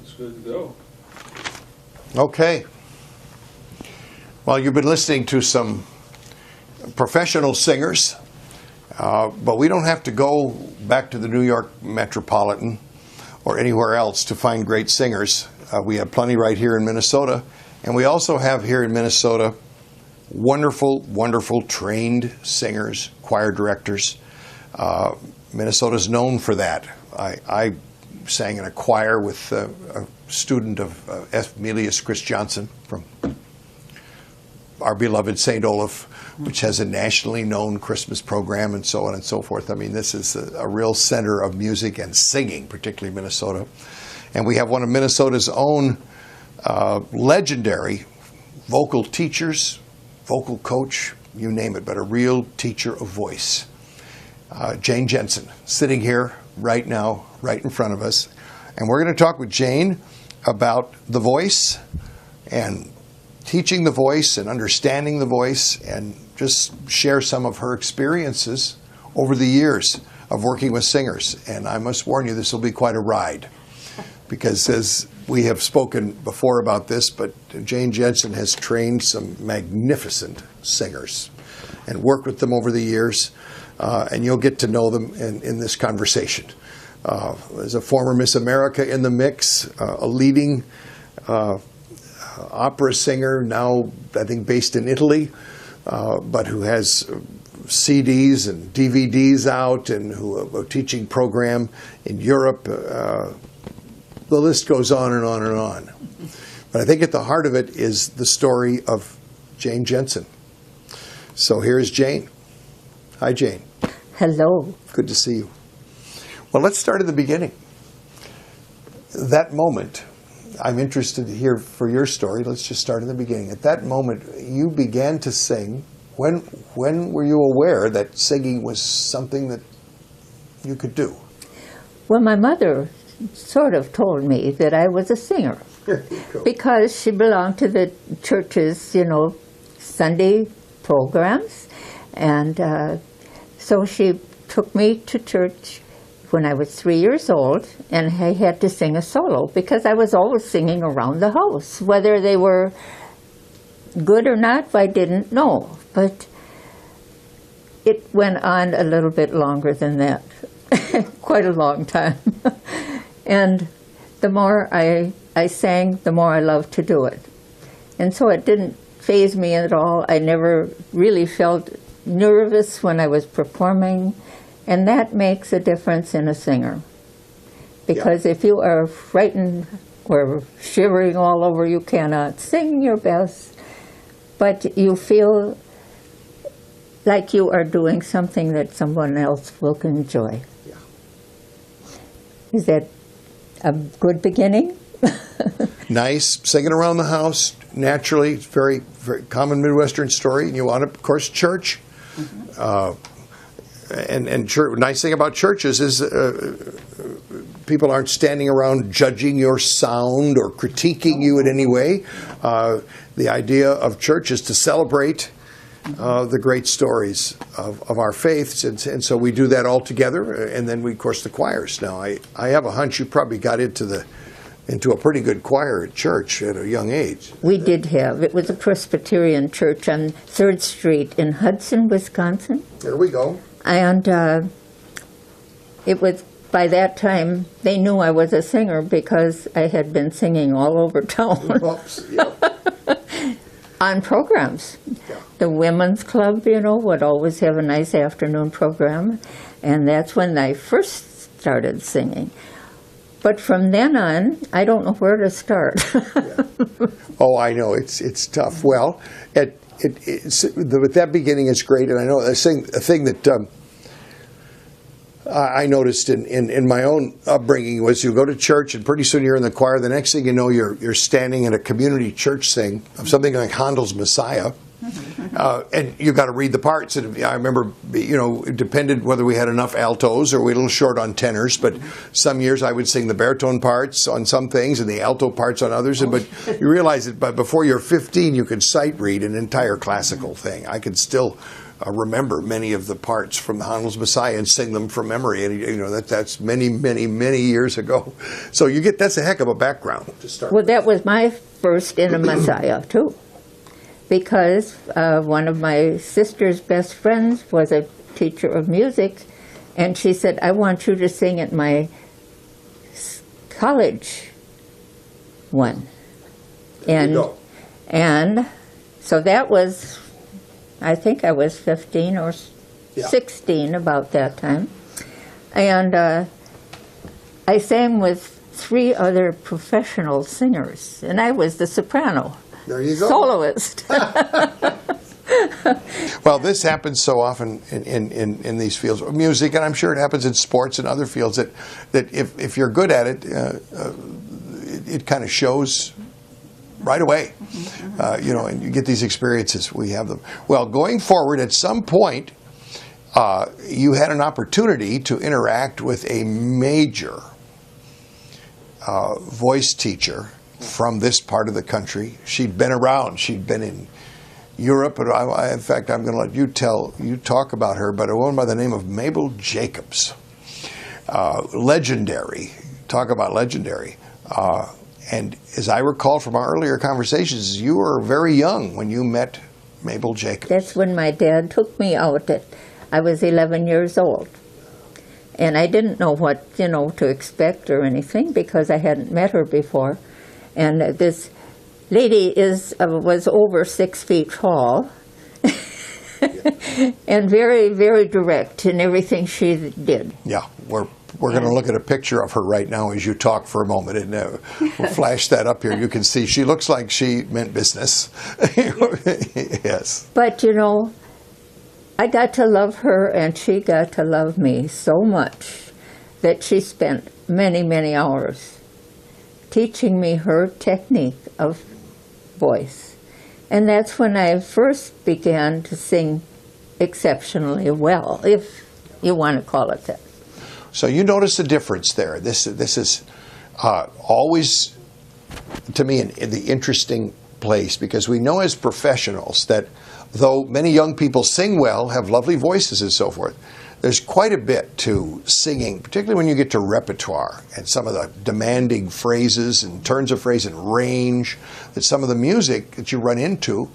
It's good to go. Okay. Well, you've been listening to some professional singers, but we don't have to go back to the New York Metropolitan or anywhere else to find great singers. We have plenty right here in Minnesota, and we also have here in Minnesota wonderful, wonderful trained singers, choir directors. Minnesota's known for that. I sang in a choir with a student of Emilius Chris Jensen from our beloved St. Olaf, which has a nationally known Christmas program and so on and so forth. I mean, this is a real center of music and singing, particularly Minnesota. And we have one of Minnesota's own legendary vocal teachers, vocal coach, you name it, but a real teacher of voice. Jane Jensen, sitting here right now, right in front of us. And we're going to talk with Jane about the voice and teaching the voice and understanding the voice, and just share some of her experiences over the years of working with singers. And I must warn you, this will be quite a ride, because as we have spoken before about this, but Jane Jensen has trained some magnificent singers and worked with them over the years, and you'll get to know them in this conversation. As a former Miss America in the mix, a leading opera singer, now I think based in Italy, but who has CDs and DVDs out, and who a teaching program in Europe. The list goes on and on and on. But I think at the heart of it is the story of Jane Jensen. So here's Jane. Hi, Jane. Hello. Good to see you. Well, let's start at the beginning. That moment, I'm interested to hear for your story. Let's just start in the beginning. At that moment, you began to sing. When were you aware that singing was something that you could do? Well, my mother sort of told me that I was a singer because she belonged to the church's, Sunday programs. And so she took me to church when I was 3 years old, and I had to sing a solo because I was always singing around the house. Whether they were good or not, I didn't know. But it went on a little bit longer than that, quite a long time. And the more I sang, the more I loved to do it. And so it didn't faze me at all. I never really felt nervous when I was performing. And that makes a difference in a singer. Because if you are frightened or shivering all over, you cannot sing your best. But you feel like you are doing something that someone else will enjoy. Yeah. Is that a good beginning? Nice. Singing around the house, naturally. It's very, very common Midwestern story. And you want, of course, church. Mm-hmm. And church, nice thing about churches is people aren't standing around judging your sound or critiquing you in any way. The idea of church is to celebrate the great stories of our faiths, and so we do that all together. And then we, of course, the choirs. Now, I have a hunch you probably got into a pretty good choir at church at a young age. We did have. It was a Presbyterian church on 3rd Street in Hudson, Wisconsin. There we go. And it was, by that time, they knew I was a singer because I had been singing all over town. On programs. Yeah. The women's club, would always have a nice afternoon program. And that's when I first started singing. But from then on, I don't know where to start. Yeah. Oh, I know. It's tough. Well, with that beginning, it's great. And I know a thing that I noticed in my own upbringing was you go to church and pretty soon you're in the choir. The next thing you know, you're standing in a community church sing of something like Handel's Messiah. And you've got to read the parts. And I remember, it depended whether we had enough altos or we were a little short on tenors. But some years I would sing the baritone parts on some things and the alto parts on others. But you realize that before you're 15, you could sight read an entire classical thing. I could still remember many of the parts from the Handel's Messiah and sing them from memory. And you know that's many, many, many years ago. So that's a heck of a background to start. Well, that was my first in a Messiah too, because one of my sister's best friends was a teacher of music, and she said, "I want you to sing at my college one." And so that was, I think I was 15 or 16 about that time. And I sang with 3 other professional singers, and I was the soprano. There you go. Soloist. Well, this happens so often in these fields of music, and I'm sure it happens in sports and other fields, that if you're good at it, it kind of shows right away, and you get these experiences. We have them. Well, going forward, at some point, you had an opportunity to interact with a major voice teacher from this part of the country. She'd been around. She'd been in Europe, but in fact, I'm going to let you talk about her, but a woman by the name of Mabel Jacobs. Legendary. Talk about legendary. And as I recall from our earlier conversations, you were very young when you met Mabel Jacobs. That's when my dad took me out. I was 11 years old. And I didn't know what, to expect or anything because I hadn't met her before. And this lady was over 6 feet tall and very, very direct in everything she did. Yeah, we're going to look at a picture of her right now as you talk for a moment, and we'll flash that up here. You can see she looks like she meant business. Yes. But, I got to love her, and she got to love me so much that she spent many, many hours teaching me her technique of voice. And that's when I first began to sing exceptionally well, if you want to call it that. So you notice the difference there. This is always, to me, the interesting place, because we know as professionals that though many young people sing well, have lovely voices and so forth, there's quite a bit to singing, particularly when you get to repertoire and some of the demanding phrases and turns of phrase and range that some of the music that you run into,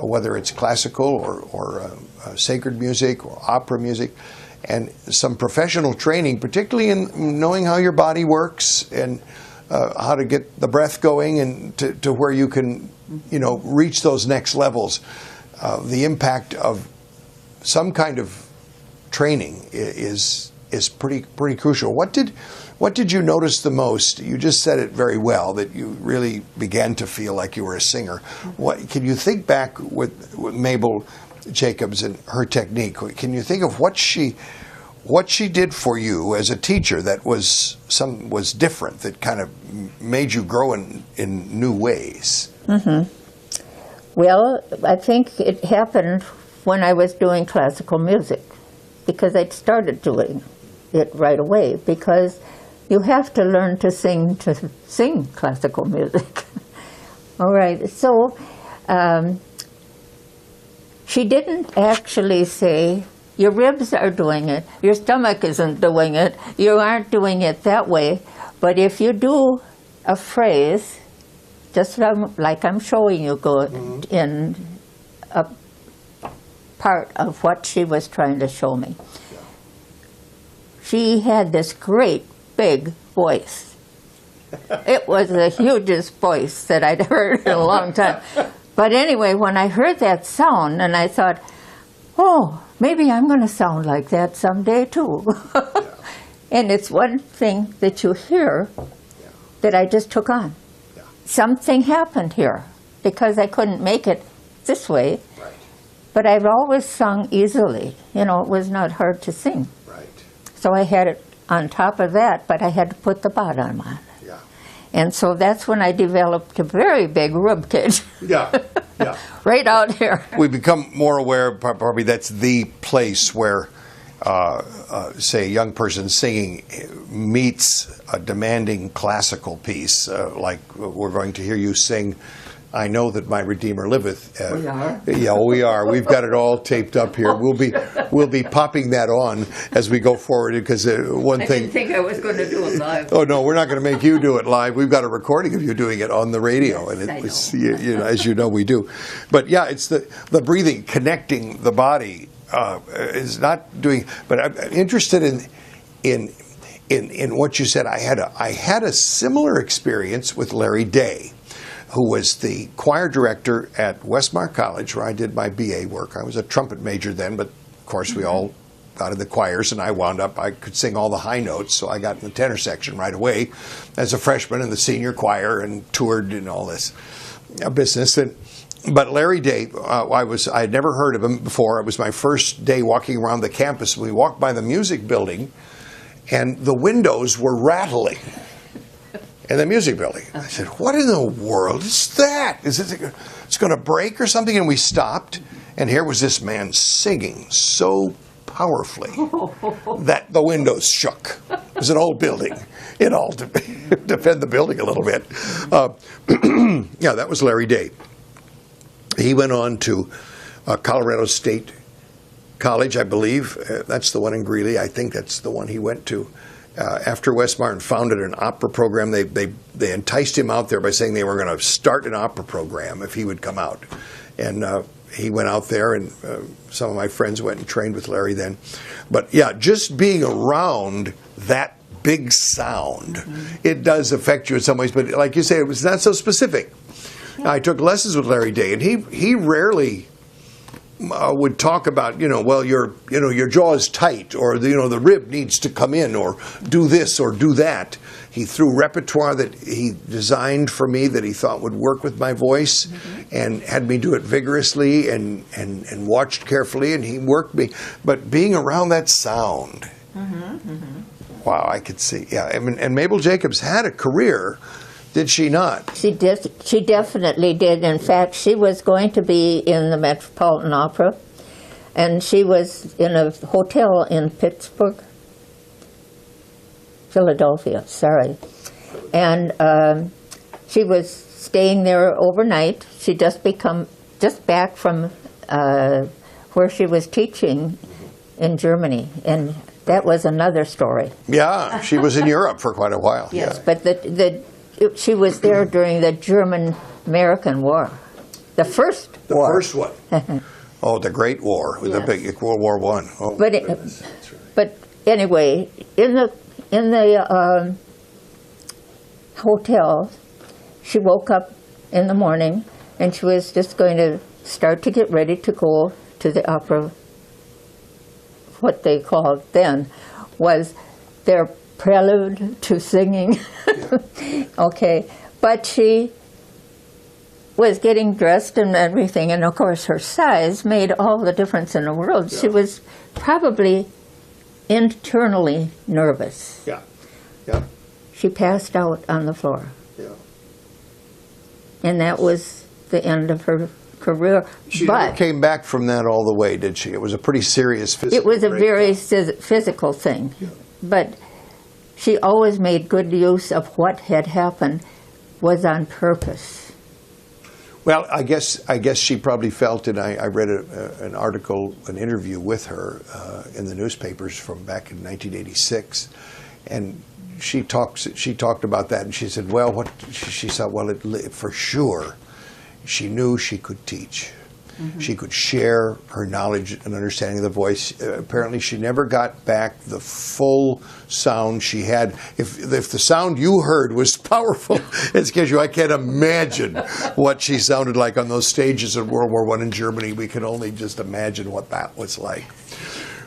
whether it's classical or sacred music or opera music, and some professional training, particularly in knowing how your body works and how to get the breath going and to where you can, reach those next levels. The impact of some kind of training is pretty crucial. What did you notice the most? You just said it very well, that you really began to feel like you were a singer. What can you think back with Mabel Jacobs and her technique? Can you think of what she did for you as a teacher that was different, that kind of made you grow in new ways? Mm-hmm. Well, I think it happened when I was doing classical music, because I'd started doing it right away, because you have to learn to sing classical music. All right, so she didn't actually say, your ribs are doing it, your stomach isn't doing it, you aren't doing it that way, but if you do a phrase, just like I'm showing you in a part of what she was trying to show me. She had this great big voice. It was the hugest voice that I'd heard in a long time. But anyway, when I heard that sound, and I thought, oh, maybe I'm going to sound like that someday too. And it's one thing that you hear that I just took on. Something happened here, because I couldn't make it this way. Right. But I've always sung easily. It was not hard to sing. Right. So I had it on top of that, but I had to put the bottom on. Yeah. And so that's when I developed a very big rib cage. Yeah. Yeah. Right out here. We become more aware, probably that's the place where, say, a young person singing meets a demanding classical piece, like we're going to hear you sing I know that my Redeemer liveth. We are. Yeah, we are. We've got it all taped up here. We'll be popping that on as we go forward, because one I thing. didn't think I was going to do it live. Oh no, we're not going to make you do it live. We've got a recording of you doing it on the radio, Yes, and I it was, know. you know, as you know, we do. But yeah, it's the breathing, connecting the body is not doing. But I'm interested in what you said. I had a similar experience with Larry Day, who was the choir director at Westmar College, where I did my BA work. I was a trumpet major then, but of course we all got in the choirs, and I could sing all the high notes, so I got in the tenor section right away as a freshman in the senior choir and toured and all this business. But Larry Day, I had never heard of him before. It was my first day walking around the campus. We walked by the music building, and the windows were rattling in the music building. I said, "What in the world is that? It's going to break or something?" And we stopped, and here was this man singing so powerfly that the windows shook. It was an old building. It all defend the building a little bit. Yeah, that was Larry Day. He went on to Colorado State College, I believe. That's the one in Greeley. I think that's the one he went to. After Westmar, and founded an opera program. They enticed him out there by saying they were going to start an opera program if he would come out. And he went out there, and some of my friends went and trained with Larry then. But yeah, just being around that big sound, it does affect you in some ways. But like you say, it was not so specific. I took lessons with Larry Day, and he rarely would talk about, well, your jaw is tight, or the rib needs to come in, or do this or do that. He threw repertoire that he designed for me that he thought would work with my voice, and had me do it vigorously and watched carefully, and he worked me. But being around that sound, wow, I could see. Yeah, and Mabel Jacobs had a career. Did she not? She definitely did. In fact, she was going to be in the Metropolitan Opera, and she was in a hotel in Philadelphia, sorry. And she was staying there overnight. She just back from where she was teaching in Germany, and that was another story. Yeah, she was in Europe for quite a while. Yes, yeah. but she was there during the German-American War, the first war. The first one. Oh, the Great War, Yes. the big World War I. Oh, but anyway, in the hotel, she woke up in the morning, and she was just going to start to get ready to go to the opera. What they called then was their prelude to singing. Okay, but she was getting dressed and everything, and of course her size made all the difference in the world. Yeah. She was probably internally nervous. Yeah, yeah. She passed out on the floor. Yeah. And that was the end of her career. She never came back from that all the way, did she? It was a pretty serious physical It was a breakdown. very physical thing. Yeah. But she always made good use of what had happened was on purpose. Well, I guess she probably felt, and I read an article, an interview with her in the newspapers from back in 1986, and she talked about that, and she said, well, she thought, well, for sure, she knew she could teach. Mm-hmm. She could share her knowledge and understanding of the voice. Apparently, she never got back the full sound she had. If the sound you heard was powerful, it's because I can't imagine what she sounded like on those stages in World War I in Germany. We can only just imagine what that was like.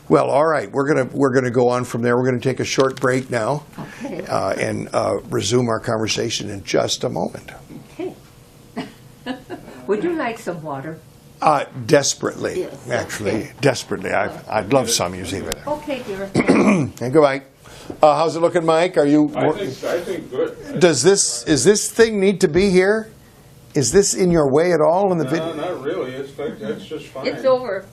Well, all right, we're gonna go on from there. We're gonna take a short break now, okay. And resume our conversation in just a moment. Okay. Would you like some water? Desperately, Yes. actually, Okay. desperately. I'd love some, you see. Okay, dear. And goodbye. How's it looking, Mike? Are you? I think good. Is this thing need to be here? Is this in your way at all in the video? No, not really. It's just fine. It's over.